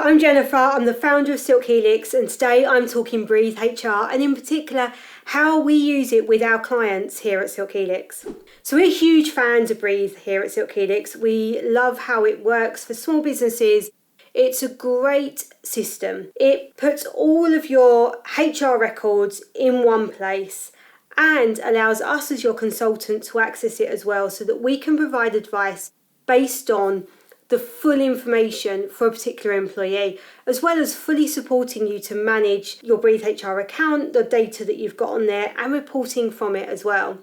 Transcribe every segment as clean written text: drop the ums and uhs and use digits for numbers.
I'm Jenefer, I'm the founder of Silk Helix, and today I'm talking Breathe HR, and in particular how we use it with our clients here at Silk Helix. So we're huge fans of Breathe here at Silk Helix. We love how it works for small businesses. It's a great system. It puts all of your HR records in one place and allows us as your consultant to access it as well, so that we can provide advice based on the full information for a particular employee, as well as fully supporting you to manage your Breathe HR account, the data that you've got on there, and reporting from it as well.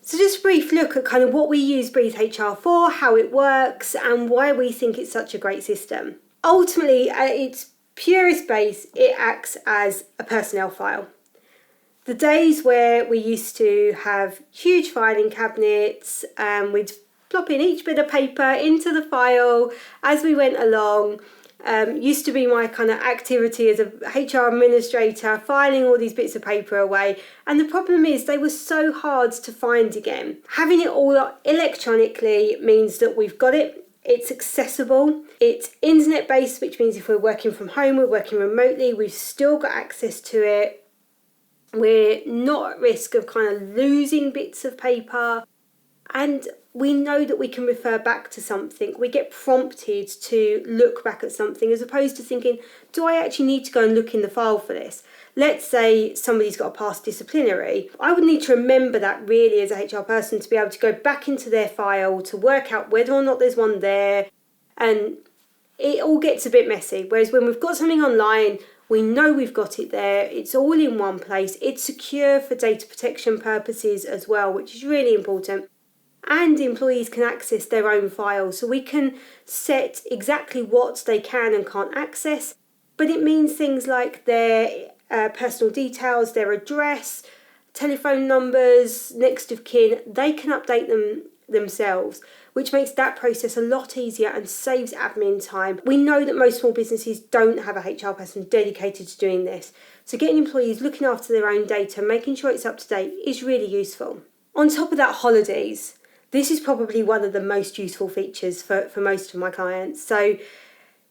So just a brief look at kind of what we use Breathe HR for, how it works, and why we think it's such a great system. Ultimately, at its purest base, it acts as a personnel file. The days where we used to have huge filing cabinets and we'd plop in each bit of paper into the file as we went along. Used to be my kind of activity as a HR administrator, filing all these bits of paper away. And the problem is they were so hard to find again. Having it all electronically means that we've got it. It's accessible. It's internet based, which means if we're working from home, we're working remotely, we've still got access to it. We're not at risk of kind of losing bits of paper. And we know that we can refer back to something. We get prompted to look back at something, as opposed to thinking, do I actually need to go and look in the file for this? Let's say somebody's got a past disciplinary. I would need to remember that really as a HR person to be able to go back into their file to work out whether or not there's one there. And it all gets a bit messy. Whereas when we've got something online, we know we've got it there. It's all in one place. It's secure for data protection purposes as well, which is really important. And employees can access their own files, so we can set exactly what they can and can't access, but it means things like their personal details, their address, telephone numbers, next of kin. They can update them themselves, which makes that process a lot easier and saves admin time. We know that most small businesses don't have a HR person dedicated to doing this, so getting employees looking after their own data, making sure it's up to date, is really useful. On top of that, holidays. This is probably one of the most useful features for most of my clients. So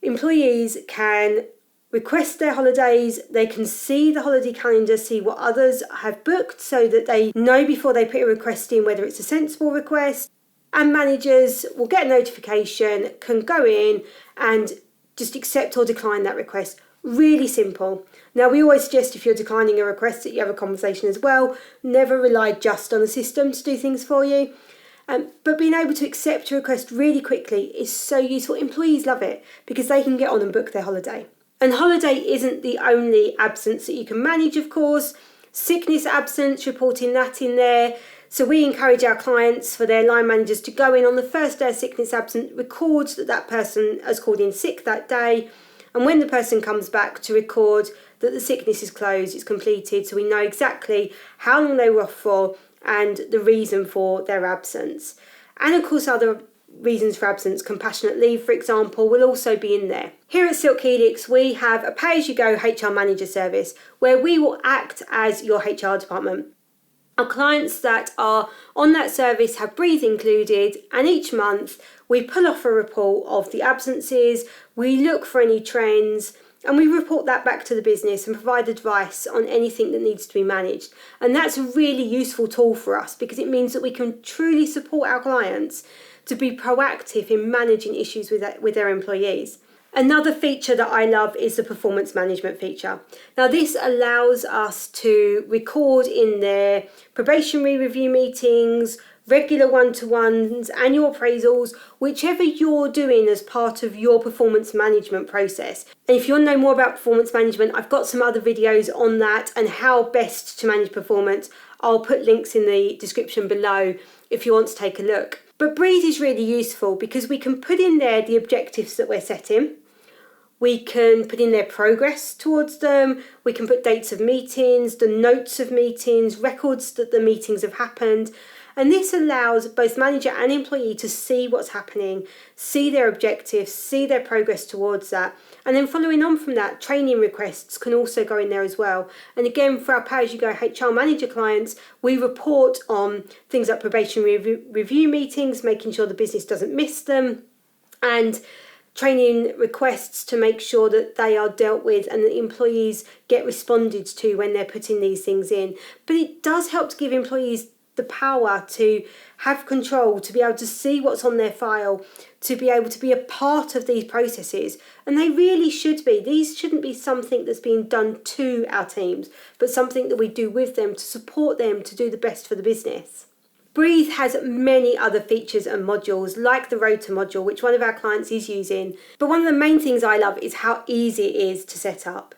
employees can request their holidays, they can see the holiday calendar, see what others have booked, so that they know before they put a request in whether it's a sensible request, and managers will get a notification, can go in and just accept or decline that request. Really simple. Now, we always suggest if you're declining a request that you have a conversation as well. Never rely just on the system to do things for you. But being able to accept a request really quickly is so useful. Employees love it because they can get on and book their holiday. And holiday isn't the only absence that you can manage, of course. Sickness absence, reporting that in there. So we encourage our clients, for their line managers, to go in on the first day of sickness absence, record that that person has called in sick that day. And when the person comes back, to record that the sickness is closed, it's completed, so we know exactly how long they were off for and the reason for their absence. And of course, other reasons for absence, compassionate leave, for example, will also be in there. Here at Silk Helix, we have a pay-as-you-go HR manager service where we will act as your HR department. Our clients that are on that service have Breathe included, and each month we pull off a report of the absences, we look for any trends, and we report that back to the business and provide advice on anything that needs to be managed. And that's a really useful tool for us because it means that we can truly support our clients to be proactive in managing issues with their employees. Another feature that I love is the performance management feature. Now, this allows us to record in there probationary review meetings, regular one-to-ones, annual appraisals, whichever you're doing as part of your performance management process. And if you want to know more about performance management, I've got some other videos on that and how best to manage performance. I'll put links in the description below if you want to take a look. But Breathe is really useful because we can put in there the objectives that we're setting. We can put in their progress towards them. We can put dates of meetings, the notes of meetings, records that the meetings have happened. And this allows both manager and employee to see what's happening, see their objectives, see their progress towards that. And then following on from that, training requests can also go in there as well. And again, for our pay-as-you-go HR manager clients, we report on things like probationary review meetings, making sure the business doesn't miss them, and training requests to make sure that they are dealt with and that employees get responded to when they're putting these things in. But it does help to give employees the power to have control, to be able to see what's on their file, to be able to be a part of these processes. And they really should be. These shouldn't be something that's being done to our teams, but something that we do with them to support them to do the best for the business. Breathe has many other features and modules like the Rota module, which one of our clients is using. But one of the main things I love is how easy it is to set up.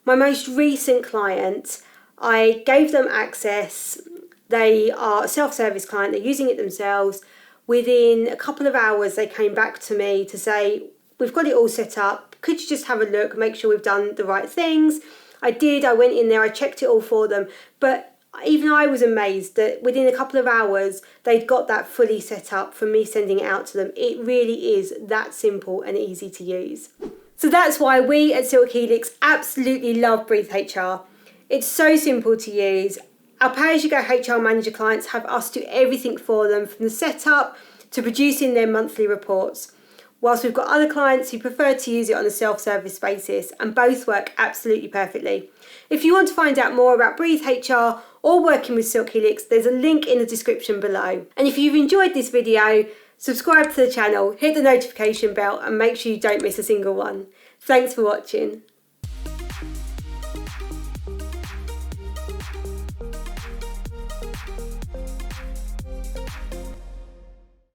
My most recent client, I gave them access. They are a self-service client, they're using it themselves. Within a couple of hours, they came back to me to say, we've got it all set up. Could you just have a look, make sure we've done the right things? I did, I went in there, I checked it all for them. But even I was amazed that within a couple of hours, they'd got that fully set up from me sending it out to them. It really is that simple and easy to use. So that's why we at Silk Helix absolutely love Breathe HR. It's so simple to use. Our pay-as-you-go HR manager clients have us do everything for them, from the setup to producing their monthly reports. Whilst we've got other clients who prefer to use it on a self-service basis, and both work absolutely perfectly. If you want to find out more about Breathe HR or working with Silk Helix, there's a link in the description below. And if you've enjoyed this video, subscribe to the channel, hit the notification bell, and make sure you don't miss a single one. Thanks for watching.